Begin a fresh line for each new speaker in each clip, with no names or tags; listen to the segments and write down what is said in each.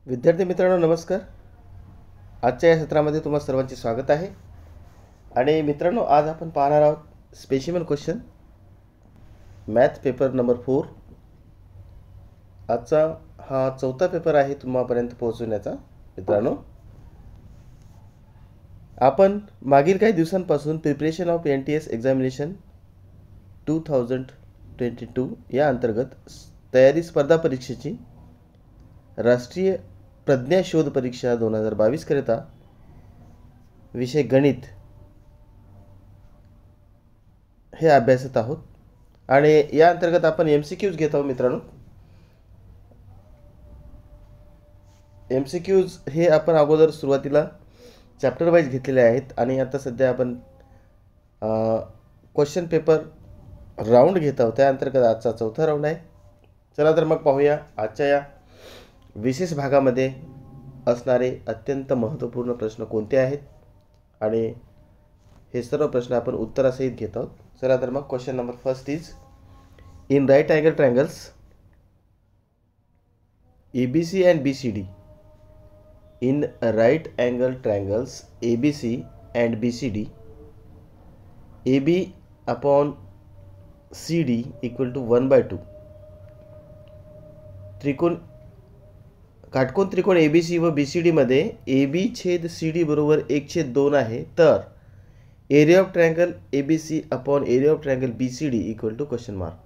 विद्यार्थी मित्रांनो नमस्कार. आजच्या या सत्रामध्ये तुम्हा सर्वांचे स्वागत आहे. आणि मित्रांनो आज आपण पाहणार आहोत specimen question math paper number 4. आजचा हा चौथा पेपर आहे तुम्हापर्यंत पोहोचवण्याचा. मित्रांनो आपण मागील काही दिवसांपासून प्रिपरेशन ऑफ NTS एक्झामिनेशन 2022 या अंतर्गत तयारी स्पर्धा परीक्षेची राष्ट्रीय प्रज्ञा शोध परीक्षा 2022 करिता विषय गणित हे अभ्यासत आहोत. आणि या अंतर्गत आपण MCQs घेत आहोत. मित्रांनो MCQs हे आपण अगोदर सुरुवातीला चॅप्टर वाईज घेतलेले आहेत आणि आता सध्या आपण क्वेश्चन पेपर राऊंड घेत आहोत. त्या अंतर्गत आजचा चौथा राऊंड आहे. चला तर मग पाहूया आजच्या या विशेष भागामध्ये असणारे अत्यंत महत्त्वपूर्ण प्रश्न कोणते आहेत आणि हे सर्व प्रश्न आपण उत्तरासहित घेत आहोत. चला तर मग question number first is in right angle triangles ABC and BCD. In right angle triangles ABC and BCD, AB upon CD equal to 1/2. काटकोन त्रिकोण ABC व BCD मध्ये AB छेद CD बरोबर 1/2 आहे. तर area of triangle ABC upon area of triangle BCD equal to question mark.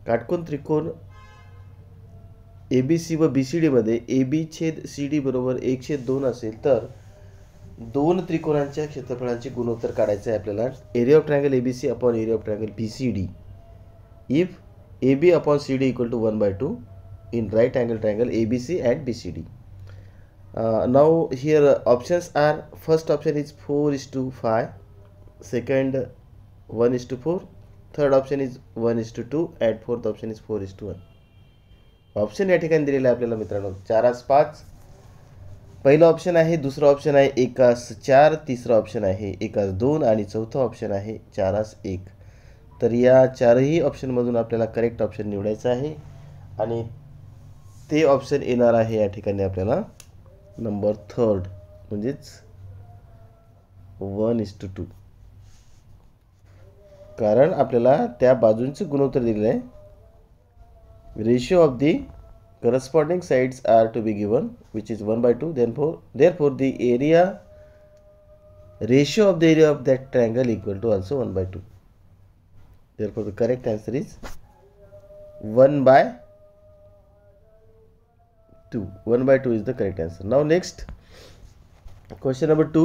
काटकोन त्रिकोण ABC व BCD मध्ये AB छेद CD बरोबर 1/2 असेल तर दोन त्रिकोणांच्या क्षेत्रफळांचे गुणोत्तर काढायचे आहे आपल्याला. Area of triangle ABC upon area of triangle BCD if AB upon CD equal to 1/2 in right angle triangle ABC and BCD. Now here options are, first option is 4:5, second 1:4, third option is 1:2 and fourth option is 4:1. Option या ठिकाणी दिलेले आहे आपल्याला मित्रांनो 4:5. पहिला option आहे, दुसरा option आहे 1:4, तिसरा ऑप्शन आहे 1:2 आणि चौथा ऑप्शन आहे 4:1. तर या चारही ऑप्शनमधून आपल्याला करेक्ट ऑप्शन निवडायचं आहे आणि ते ऑप्शन येणार आहे या ठिकाणी आपल्याला नंबर 3 म्हणजेच 1:2. कारण आपल्याला त्या बाजूंचे गुणोत्तर दिलेले आहे. Ratio of the corresponding sides are to be given which is 1/2. therefore the area ratio of the area of that triangle equal to also 1/2. therefore the correct answer is 1/2. 1/2 is the correct answer. Now next question number 2.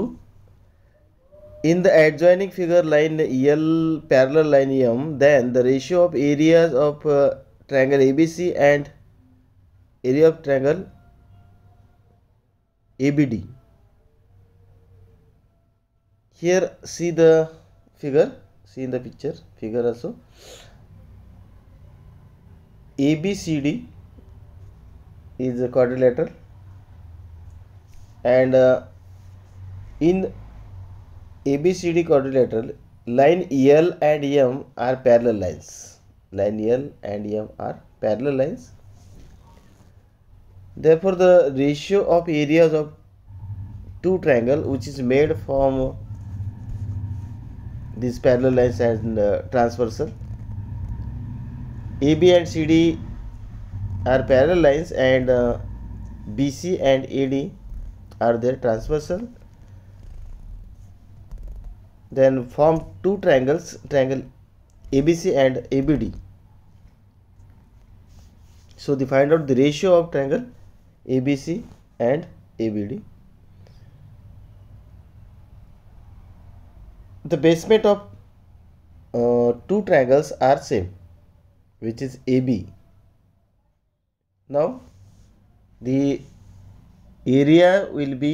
In the adjoining figure line L parallel line M, then the ratio of areas of triangle ABC and area of triangle ABD. Here see the figure, see in the figure also. ABCD is a quadrilateral and in ABCD quadrilateral line L and M are parallel lines. Line L and M are parallel lines. Therefore the ratio of areas of two triangle which is made from these parallel lines and transversal. AB and CD are parallel lines and BC and AD are their transversal. Then form two triangles, triangle ABC and ABD. So they find out the ratio of triangle ABC and ABD. The basement of two triangles are same, which is AB. Now the area will be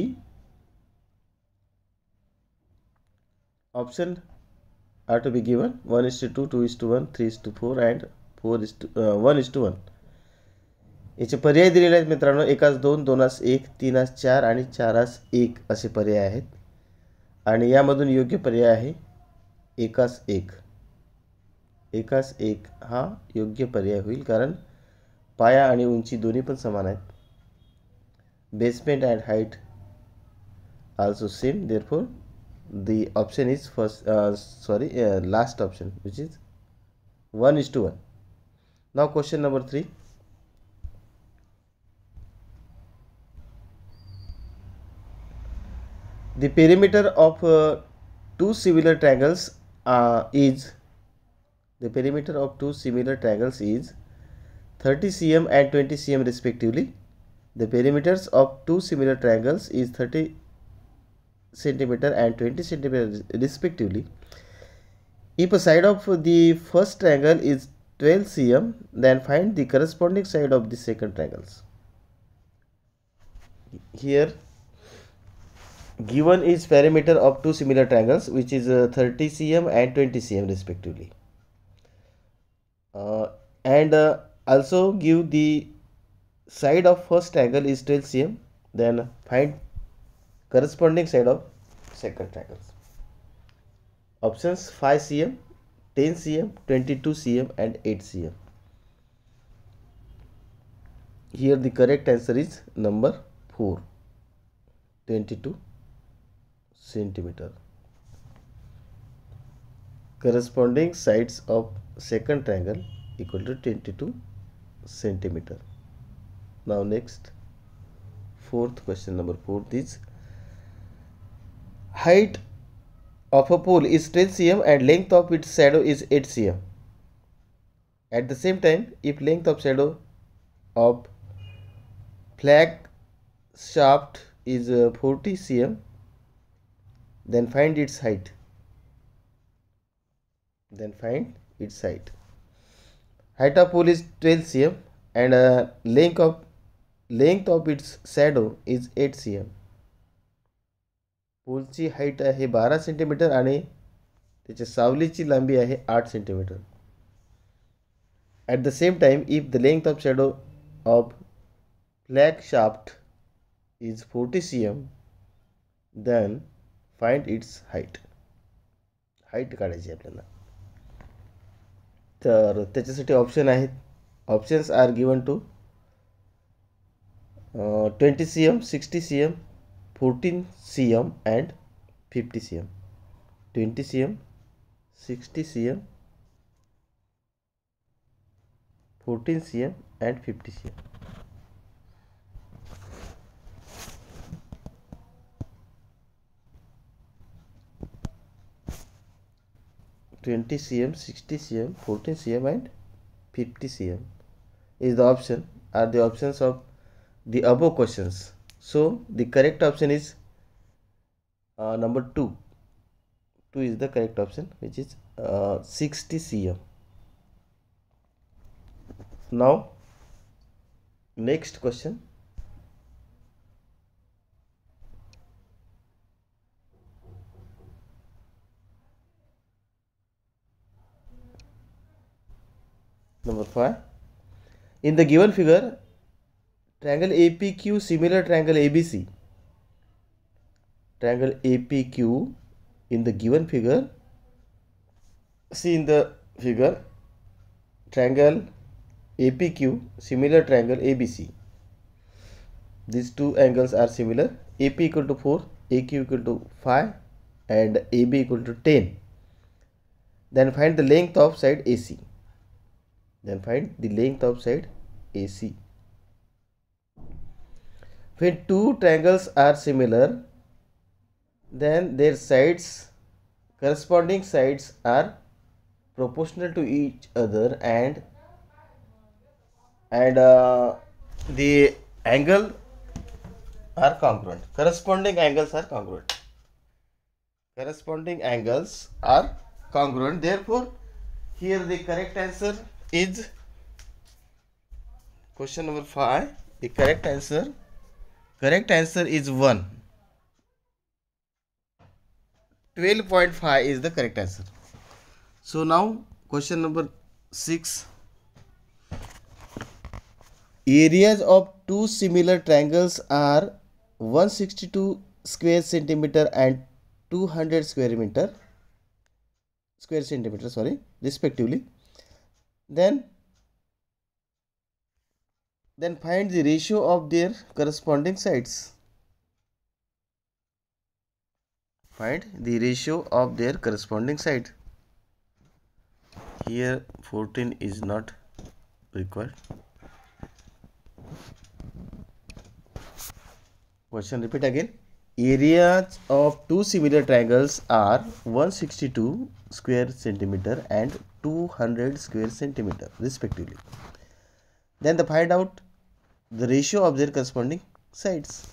option are to be given 1:2, 2:1, 3:4 and 1:1. याचे पर्याय दिलेले आहेत मित्रांनो. 1:2, 2:1, 3:4 आणि 4:1 असे पर्याय आहेत आणि यामधून योग्य पर्याय आहे 1:1. 1:1 हा योग्य पर्याय होईल कारण पाया आणि उंची दोन्ही पण समान आहेत. basement and height also same, therefore the option is last option, which is 1:1. Now question number 3. The perimeter of two similar triangles is 30 cm and 20 cm respectively. The perimeters of two similar triangles is 30 centimeter and 20 centimeter respectively. If a side of the first triangle is 12 cm, then find the corresponding side of the second triangles. Here given is perimeter of two similar triangles, which is 30 cm and 20 cm respectively, and also give the side of first triangle is 12 cm, then find corresponding side of second triangles. Options 5 cm, 10 cm, 22 cm and 8 cm. Here the correct answer is number 4, 22 centimeter. Corresponding sides of second triangle equal to 22 centimeter. Now next, fourth question number 4 is height of a pole is 12 cm and length of its shadow is 8 cm. At the same time, if length of shadow of flag shaft is 40 cm, then find its height. Height of pole is 12 cm and length of its shadow is 8 cm. पोलची height आहे 12 centimetre आणि त्याच्या सावलीची लांबी आहे 8 centimetre. At the same time, if the length of shadow of flag shaft is 40 cm, then find its height. Height काढायची आपल्याला. तर त्याच्यासाठी option आहेत. Options are given to 20 cm, 60 cm, 14 cm and 50 cm. 20 cm, 60 cm, 14 cm and 50 cm. (20 cm, 60 cm, 14 cm and 50 cm) is the option, are the options of the above questions. So the correct option is number 2. 2 is the correct option, which is 60 cm. Now next question. Number 5. In the given figure, triangle APQ similar triangle ABC. Triangle APQ in the given figure. See in the figure, triangle APQ similar triangle ABC. These two angles are similar. AP equal to 4, AQ equal to 5 and AB equal to 10. Then find the length of side AC. When two triangles are similar, then their corresponding sides are proportional to each other, and the angle are congruent. Corresponding angles are congruent. Therefore, here the correct answer is question number 5. The correct answer is 1. 12.5 is the correct answer. So now question number 6. Areas of two similar triangles are 162 square centimeter and 200 square centimeter respectively. Then Then find the ratio of their corresponding sides. Find the ratio of their corresponding side. Here 14 is not required. Question repeat again. Areas of two similar triangles are 162 square centimeter and 200 square centimeter respectively. Then they find out the ratio of their corresponding sides.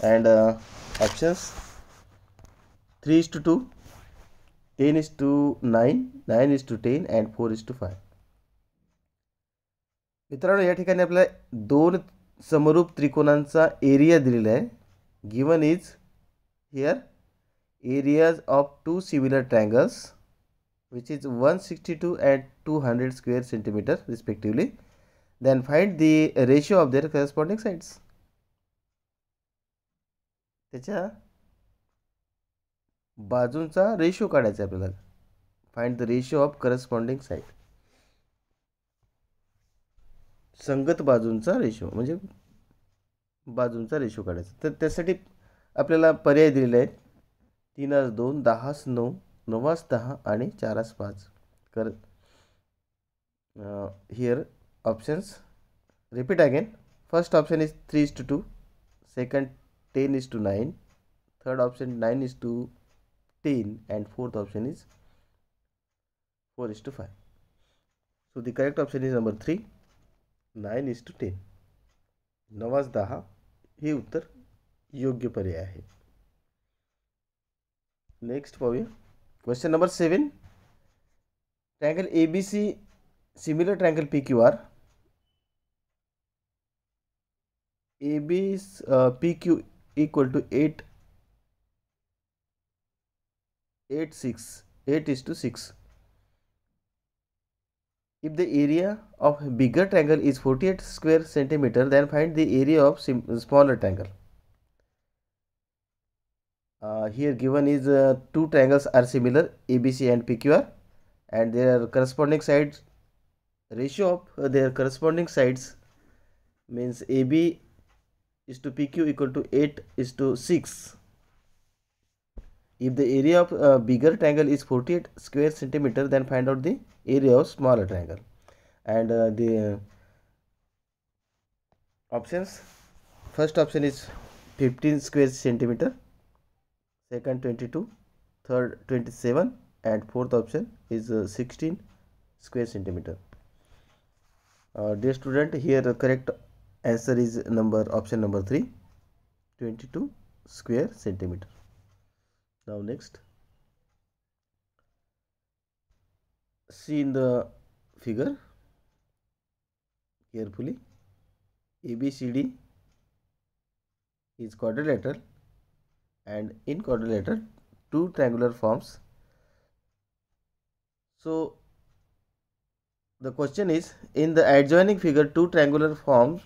And options 3 is to 2, 10 is to 9, 9 is to 10 and 4 is to 5. मित्रांनो या ठिकाणी आपल्याला दोन समरूप त्रिकोणांचा area दिलेला आहे. Given is here areas of two similar triangles which is 162 and 200 square centimeter respectively. Then find the ratio of their corresponding sides. त्याच्या बाजूंचा ratio काढायचा आहे आपल्याला. Find the ratio of corresponding side. संगत बाजूंचा रेशो म्हणजे बाजूंचा ratio काढायचा. तर त्यासाठी आपल्याला पर्याय दिलेले आहेत 3 2 10 9 9 10 आणि 4 5. कर here options repeat again. First option is 3 is to 2, second 10 is to 9, third option 9 is to 10 and fourth option is 4 is to 5. So the correct option is number 3, 9 is to 10. 9 10 हे उत्तर योग्य पर्याय आहे. नेक्स्ट पाहूया. Question number 7. Triangle ABC similar triangle PQR. AB PQ equal to 8 is to 6. If the area of bigger triangle is 48 square centimeter, then find the area of smaller triangle. Here given is two triangles are similar, ABC and PQR, and their corresponding sides, ratio of their corresponding sides means AB is to PQ equal to 8 is to 6. If the area of bigger triangle is 48 square centimeter, then find out the area of smaller triangle. And the options, first option is 15 square centimeter, second 22, third 27 and fourth option is 16 square centimeter. Dear student, here the correct answer is option number 3, 22 square centimeter. Now next, see in the figure carefully. ABCD is quadrilateral, and in quadrilateral two triangular forms. So the question is, in the adjoining figure two triangular forms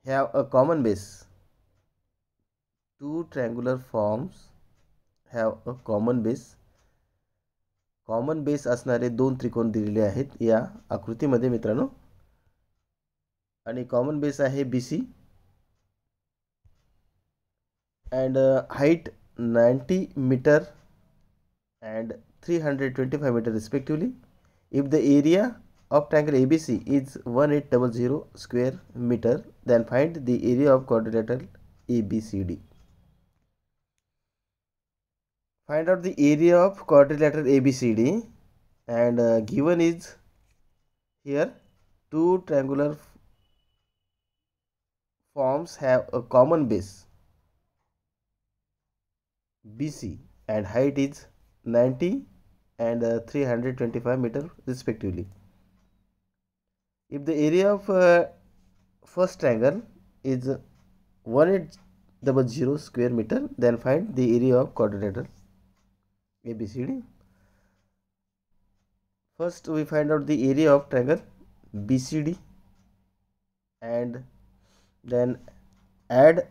have a common base. Two triangular forms have a common base. Common base असणारे दोन त्रिकोण दिलेले आहेत या आकृतीमध्ये मित्रांनो. आणि common base आहे BC and height 90 meter and 325 meter respectively. If the area of triangle ABC is 1800 square meter, then find the area of quadrilateral ABCD. Find out the area of quadrilateral ABCD, and given is here two triangular forms have a common base BC and height is 90 and 325 meter respectively. If the area of first triangle is 1800 square meter, then find the area of quadrilateral ABCD. First we find out the area of triangle BCD and then add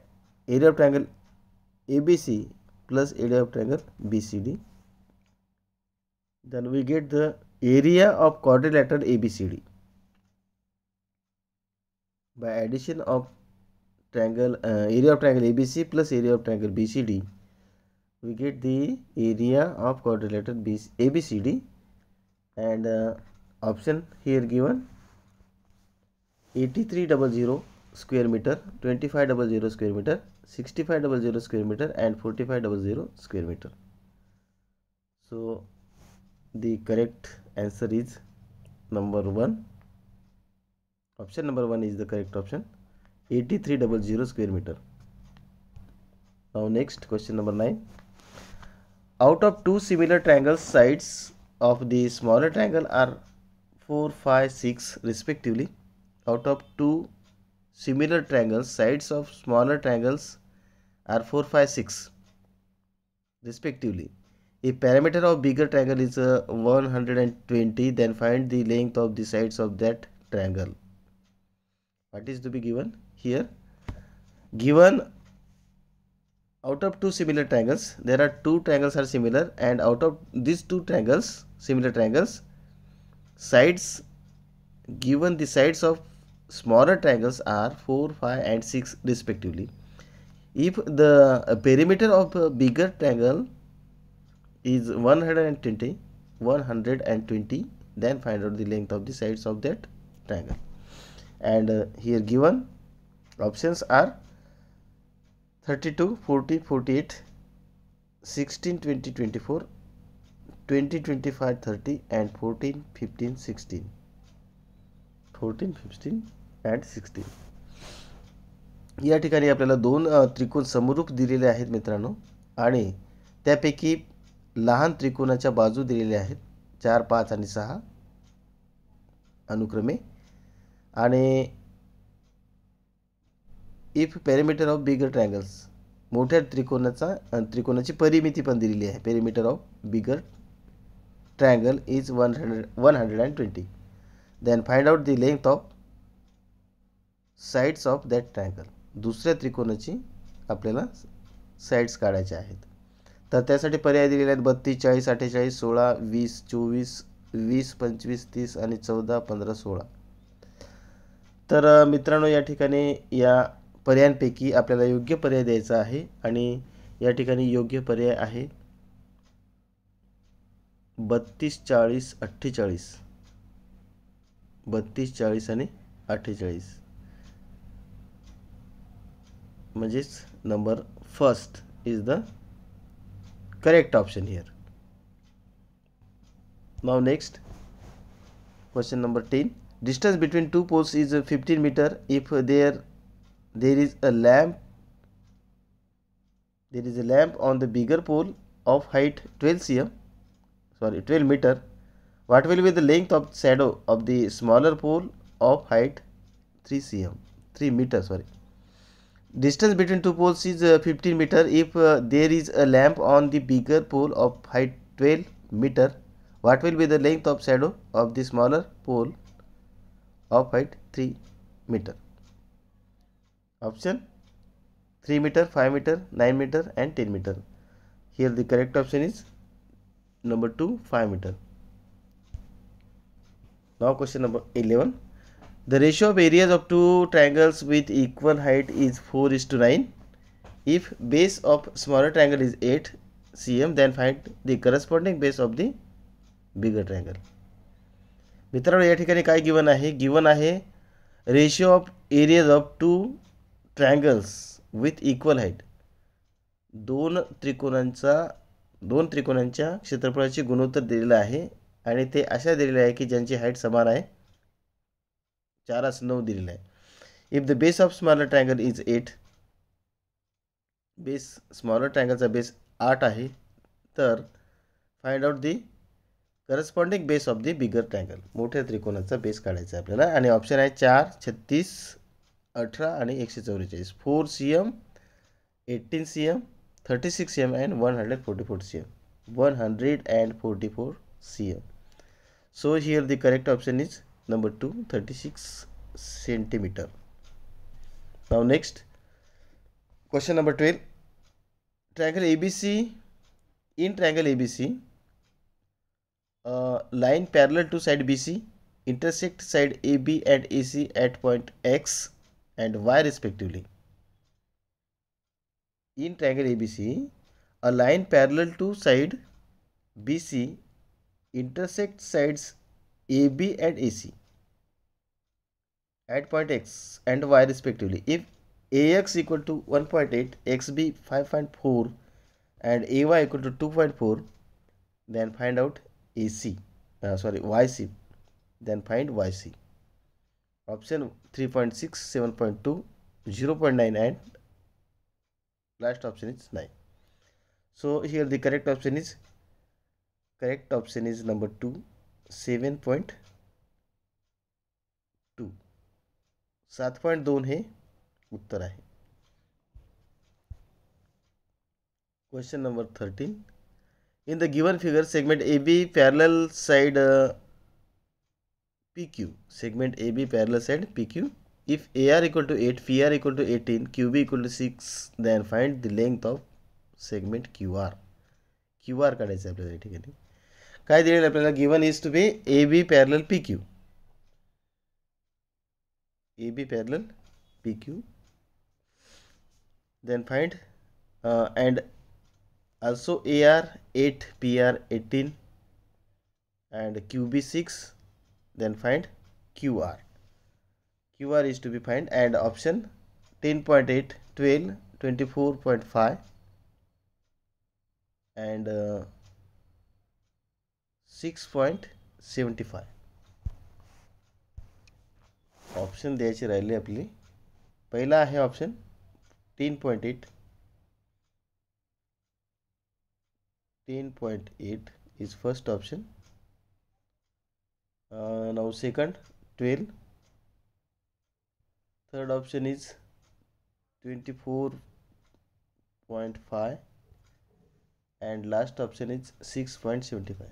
area of triangle ABC plus area of triangle BCD. Then we get the area of quadrilateral ABCD. by addition of triangle area of triangle ABC plus area of triangle BCD, we get the area of quadrilateral ABCD, and option here given 8300 square meter, 2500 square meter, 6500 square meter, and 4500 square meter. So the correct answer is number 1. Option number 1 is the correct option, 8300 square meter. Now next, question number 9. Out of two similar triangles, sides of the smaller triangle are 4, 5, 6 respectively. Out of two similar triangles, sides of smaller triangles are 4, 5, 6 respectively. If parameter of bigger triangle is 120, then find the length of the sides of that triangle. What is to be given here? Given out of two similar triangles, there are two triangles are similar, and out of these two triangles, similar triangles, sides, given the sides of smaller triangles are 4, 5 and 6 respectively. If the perimeter of a bigger triangle is 120, then find out the length of the sides of that triangle. And here given options are 32, 40, 48, 16, 20, 24, 20, 25, 30 and 14, 15, 16. 14, 15 and 16. या ठिकाणी आपल्याला दोन त्रिकोण समरूप दिलेले आहेत मित्रांनो, आणि त्यापैकी लहान त्रिकोणाच्या बाजू दिलेल्या आहेत 4, 5 आणि 6 अनुक्रमे. आणि if perimeter of bigger triangles, मोठ्या त्रिकोणाची परिमिती पण दिलेली आहे. Perimeter of bigger triangle is 120. Then find out the length of sides of that triangle. दुसऱ्या त्रिकोणाची आपल्याला साइड्स काढायचे आहेत. तर त्यासाठी पर्याय दिलेले आहेत 32, 40, 48, 16, 20, 24, 20, 25, 30 आणि 14, 15, 16. तर मित्रांनो, या ठिकाणी या पर्यायांपैकी आपल्याला योग्य पर्याय द्यायचा आहे, आणि या ठिकाणी योग्य पर्याय आहे 32, 40, 48. 32, 40 आणि 48 म्हणजेच number first is the correct option here. Now next, question number 10. Distance between two poles is 15 meter if there is a lamp on the bigger pole of height 12 meter. What will be the length of shadow of the smaller pole of height 3 meter? Distance between two poles is 15 meter if there is a lamp on the bigger pole of height 12 meter. What will be the length of shadow of the smaller pole of height 3 meter? Option 3 meter, 5 meter, 9 meter and 10 meter. Here the correct option is number 2, 5 meter. Now question number 11. The ratio of areas of two triangles with equal height is 4:9. If base of smaller triangle is 8 cm, then find the corresponding base of the bigger triangle. मित्रांनो, या ठिकाणी काय given आहे? Given आहे ratio of areas of two triangles with equal height. दोन त्रिकोणांच्या क्षेत्रफळाचे गुणोत्तर दिलेलं आहे, आणि ते अशा दिलेले आहे की ज्यांची हाईट समान आहे. 4:9 दिलेलं आहे. If the base of smaller triangle is 8, base smaller ट्रायंगलचा बेस 8 आहे, तर find out the corresponding base of the bigger triangle. मोठ्या त्रिकोणाचा बेस काढायचा आहे आपल्याला, आणि ऑप्शन आहे 4, 36, 18 आणि 144. 4 cm, 18 cm, 36 cm and 144 cm. 144 cm. So here the correct option is number 2, 36 centimeter. Now next, question number 12. Triangle ABC. In triangle ABC, line parallel to side BC intersect side AB and AC at point X and y respectively. In triangle ABC, a line parallel to side BC intersects sides AB and AC at point x and y respectively. If AX equal to 1.8, XB 5.4 and AY equal to 2.4, then find out AC. YC. Then find YC. Option 3.6, 7.2, 0.9 and last option is 9. So here the correct option is number 2, 7.2. 7.2 हे उत्तर आहे. Question number 13. In the given figure, segment AB parallel side PQ. Segment AB parallel side PQ. If AR equal to 8, PR equal to 18, QB equal to 6, then find the length of segment QR. QR काढायचं आपल्याला या ठिकाणी. काय दिलेलं आपल्याला? Given is to be AB parallel PQ. AB parallel PQ. Then find and also AR 8, PR 18 and QB 6. Then find QR. QR is to be find and option 10.8, 12, 24.5 and 6.75. Option द्यायचे राहिले आपली. पहिला आहे option 10.8. 10.8 is first option. Now second 12. Third option is 24.5 and last option is 6.75.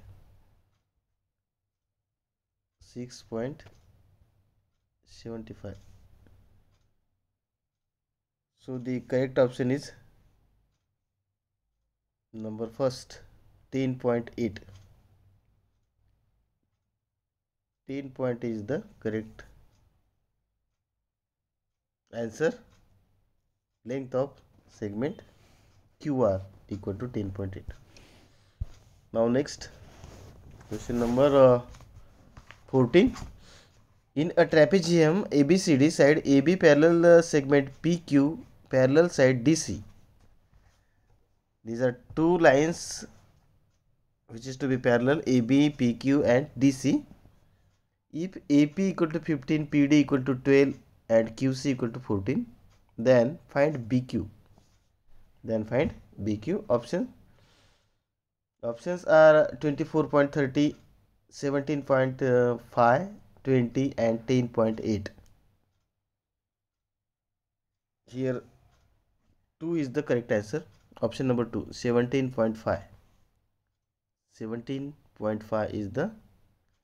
6.75. So the correct option is number first 10.8. 10 is the correct answer. Length of segment QR equal to 10.8. Now next question number 14. In a trapezium ABCD, side AB parallel segment PQ parallel side DC. These are two lines which is to be parallel, AB, PQ and DC. If AP equal to 15, PD equal to 12 and QC equal to 14, then find BQ. Options are 24.30, 17.5, 20 and 10.8. Here 2 is the correct answer. Option number 2, 17.5. 17.5 is the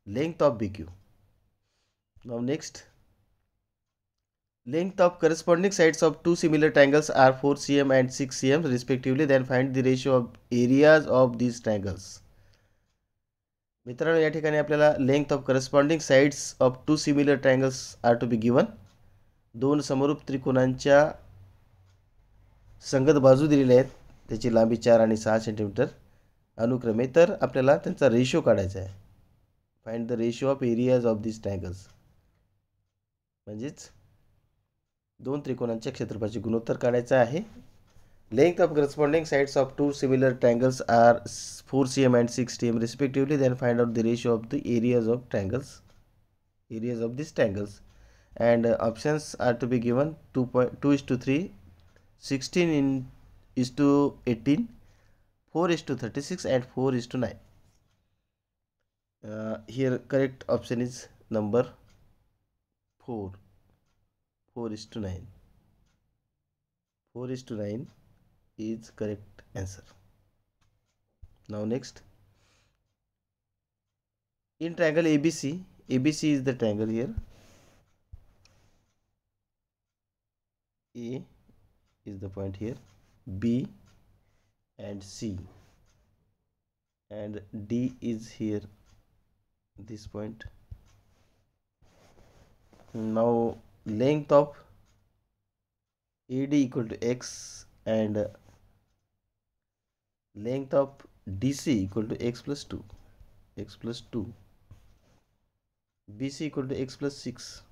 length of BQ. Now next, length of corresponding sides of two similar triangles are 4 cm and 6 cm respectively. Then find the ratio of areas of these triangles. मित्रांनो, या ठिकाणी आपल्याला length of corresponding sides of two similar triangles are to be given. दोन समरूप त्रिकोणांच्या संगत बाजू दिलेल्या आहेत. त्याची लांबी 4 आणि 6 सेंटीमीटर अनुक्रमे. तर आपल्याला त्यांचा रेशो काढायचा आहे. Find the ratio of areas of this triangles. म्हणजेच दोन त्रिकोणांच्या क्षेत्रफळाचे गुणोत्तर काढायचे आहे. Length of corresponding sides of two similar triangles are 4 cm and 6 cm respectively. Then find out the ratio of the areas of these triangles. And options are to be given 2:3, 16:18, 4:36 and 4:9. Here correct option is number 4. 4:9. 4:9 is correct answer. Now next, in triangle ABC, ABC is the triangle here. A is the point here, B and C, and D is here, this point. Now length of AD equal to x and length of DC equal to x plus 2, BC equal to x plus 6.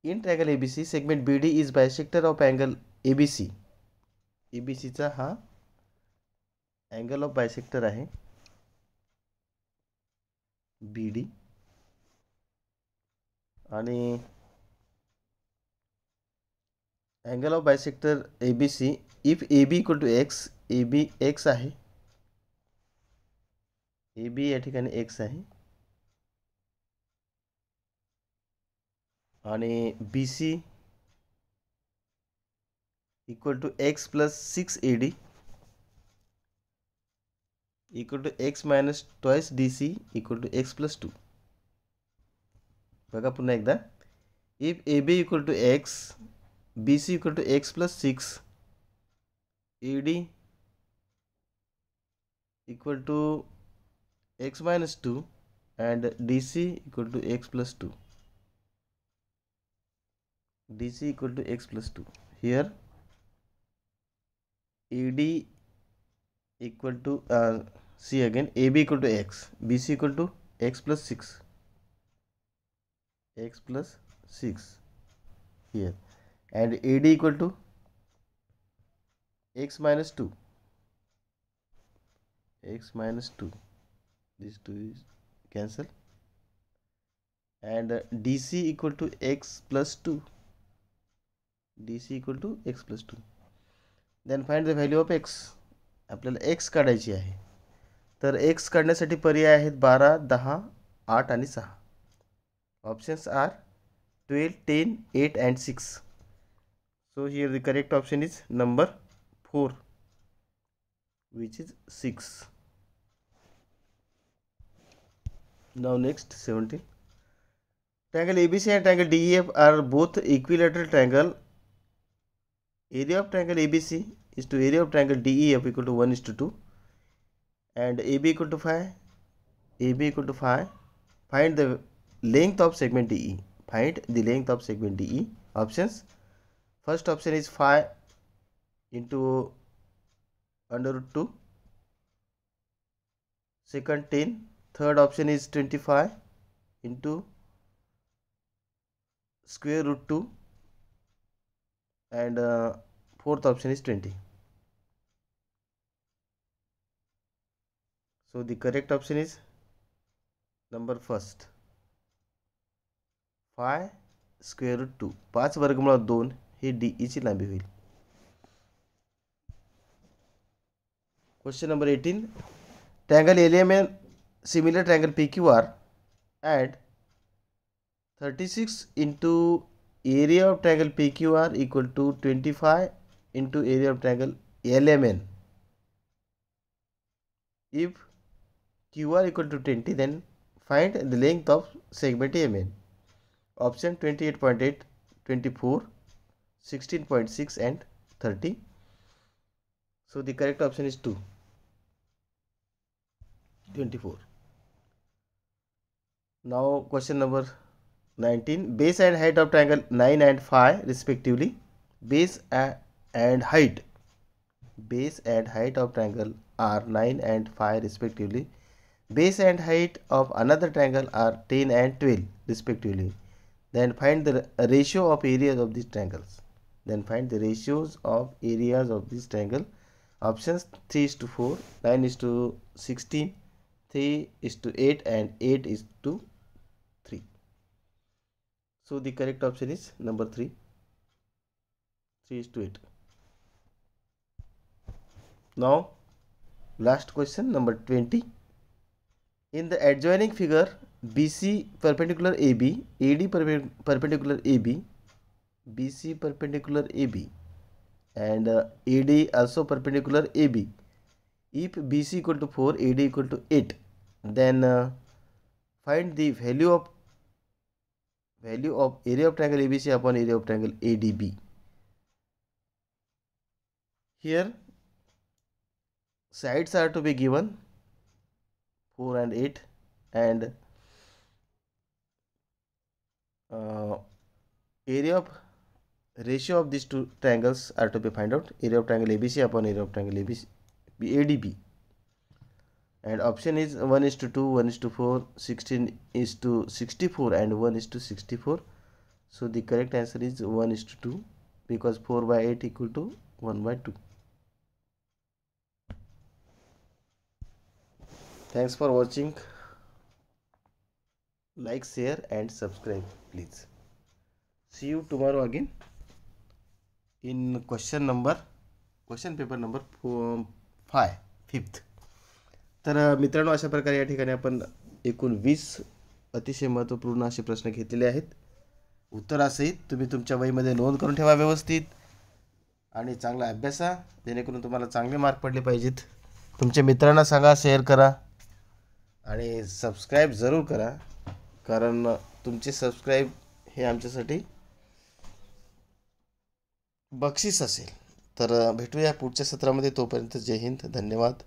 In triangle ABC, segment BD is bisector of angle ABC. ABC चा हा angle of bisector आहे BD आणि angle of bisector ABC if AB equal to x, AB x आहे, AB या ठिकाणी x आहे आणि BC equal to x plus 6 AD equal to x minus twice DC equal to x plus 2. बघा पुन्हा एकदा, if AB equal to x, BC equal to x plus 6, AD equal to x minus 2 and DC equal to x plus 2. DC equal to x plus 2. Here AD equal to see again, AB equal to x, BC equal to x plus 6, x plus 6 here, and AD equal to x minus 2, x minus 2, these two is cancel, and DC equal to x plus 2, DC equal to x plus 2. Then find the value of x. आपल्याला x काढायची आहे, तर x काढण्यासाठी पर्याय आहेत 12, 10, 8 आणि 6. Options are 12, 10, 8 and 6. So here the correct option is number 4, which is 6. Now next 17. Triangle ABC and triangle DEF are both equilateral triangle. Area of triangle ABC is to area of triangle DEF equal to 1:2 and AB equal to 5. AB equal to 5. Find the length of segment DE. Find the length of segment DE. Options. First option is 5 into under root 2. Second 10. Third option is 25 into square root 2 and fourth option is 20. So the correct option is number first, 5 square root 2. 5 वर्गमुळात 2 he DE ची लांबी होईल. Question number 18. Triangle LMN similar triangle PQR and 36 into area of triangle PQR equal to 25 into area of triangle LMN. If QR equal to 20, then find the length of segment MN. Option 28.8, 24, 16.6 and 30. So the correct option is 2, 24. Now question number 19. Base and height of triangle 9 and 5 respectively. Base and height of triangle are 9 and 5 respectively. Base and height of another triangle are 10 and 12 respectively. Then find the ratio of areas of these triangles. Then find the ratios of areas of this triangle. Options 3:4, 9:16, 3:8 and 8:3. So the correct option is number 3, 3:8. Now last question number 20. In the adjoining figure, BC perpendicular AB, AD perpendicular AB, BC perpendicular AB and AD also perpendicular AB. If BC equal to 4, AD equal to 8, then find the value of area of triangle ABC upon area of triangle ADB. Here sides are to be given 4 and 8 and area of ratio of these two triangles are to be find out. Area of triangle ABC upon area of triangle ABC ADB. And option is 1:2, 1:4, 16:64 and 1:64. So the correct answer is 1:2 because 4/8 equal to 1/2. Thanks for watching. Like, share and subscribe please. See you tomorrow again in question paper number 5 5th. तर मित्रांनो, अशा प्रकारे या ठिकाणी आपण एकूण 20 अतिशय महत्त्वपूर्ण असे प्रश्न घेतलेले आहेत. उत्तरासहित तुम्ही तुमच्या वहीमध्ये नोंद करून ठेवा व्यवस्थित आणि चांगला अभ्यासा, जेणेकरून तुम्हाला चांगले मार्क पडले पाहिजेत. तुमच्या मित्रांना सांगा, शेअर करा आणि सबस्क्राईब जरूर करा, कारण तुमचे सबस्क्राईब हे आमच्यासाठी बक्षीस असेल. तर भेटूया पुढच्या सत्रामध्ये. तोपर्यंत जय हिंद, धन्यवाद.